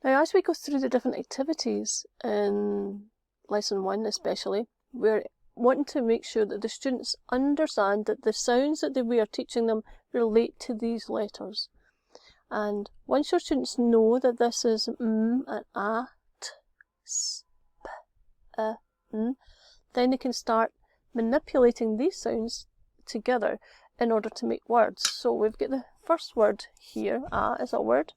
Now, as we go through the different activities in lesson 1 especially, we're wanting to make sure that the students understand that the sounds that we are teaching them relate to these letters. And once your students know that this is and a, t, s, p, n, then they can start manipulating these sounds together in order to make words. So we've got the first word here, a is a word.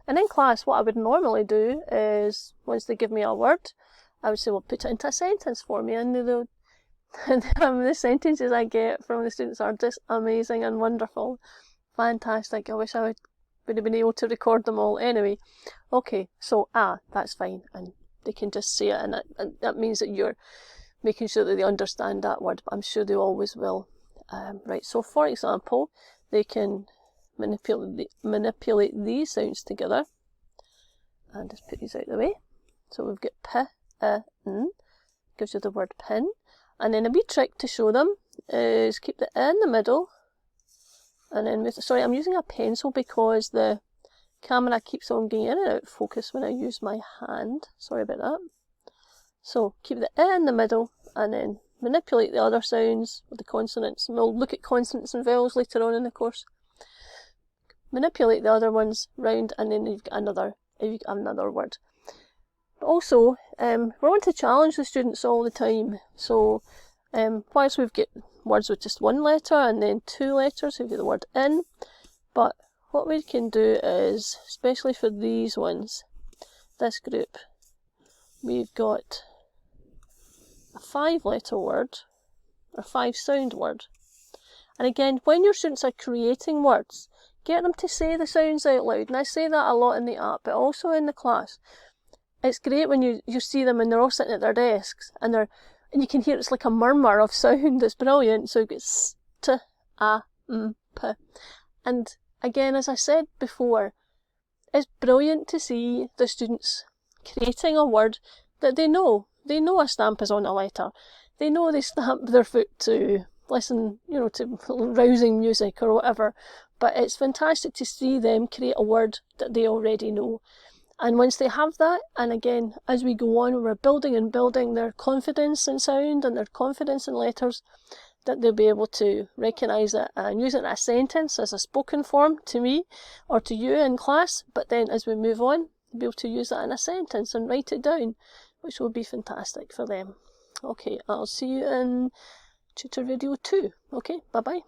And in class, what I would normally do is, once they give me a word, I would say, well, put it into a sentence for me. And the sentences I get from the students are just amazing and wonderful. Fantastic. I wish I would have been able to record them all. Anyway, okay, so that's fine. And they can just say it, and that means that you're making sure that they understand that word, but I'm sure they always will. Right, so for example, they can manipulate these sounds together. And just put these out of the way. So we've got p, n, gives you the word pin. And then a wee trick to show them is keep the in the middle. And then, sorry, I'm using a pencil because the camera keeps on getting in and out of focus when I use my hand. Sorry about that. So keep the in the middle and then manipulate the other sounds with the consonants. And we'll look at consonants and vowels later on in the course. Manipulate the other ones round, and then you've got another word. Also, we want to challenge the students all the time. So, whilst we've got words with just one letter and then 2 letters, we've got the word in. But what we can do is, especially for these ones, this group, we've got a 5-letter word, or 5-sound word. And again, when your students are creating words, get them to say the sounds out loud. And I say that a lot in the app, but also in the class. It's great when you see them and they're all sitting at their desks and you can hear it's like a murmur of sound. It's brilliant. So it's t, a, m, p. And again, as I said before, it's brilliant to see the students creating a word that they know. They know a stamp is on a letter. They know they stamp their foot to listen, to rousing music or whatever. But it's fantastic to see them create a word that they already know. And once they have that, and again, as we go on, we're building and building their confidence in sound and their confidence in letters, that they'll be able to recognise it and use it in a sentence as a spoken form to me or to you in class. But then as we move on, they'll be able to use that in a sentence and write it down, which will be fantastic for them. Okay, I'll see you in tutor video 2. Okay, bye-bye.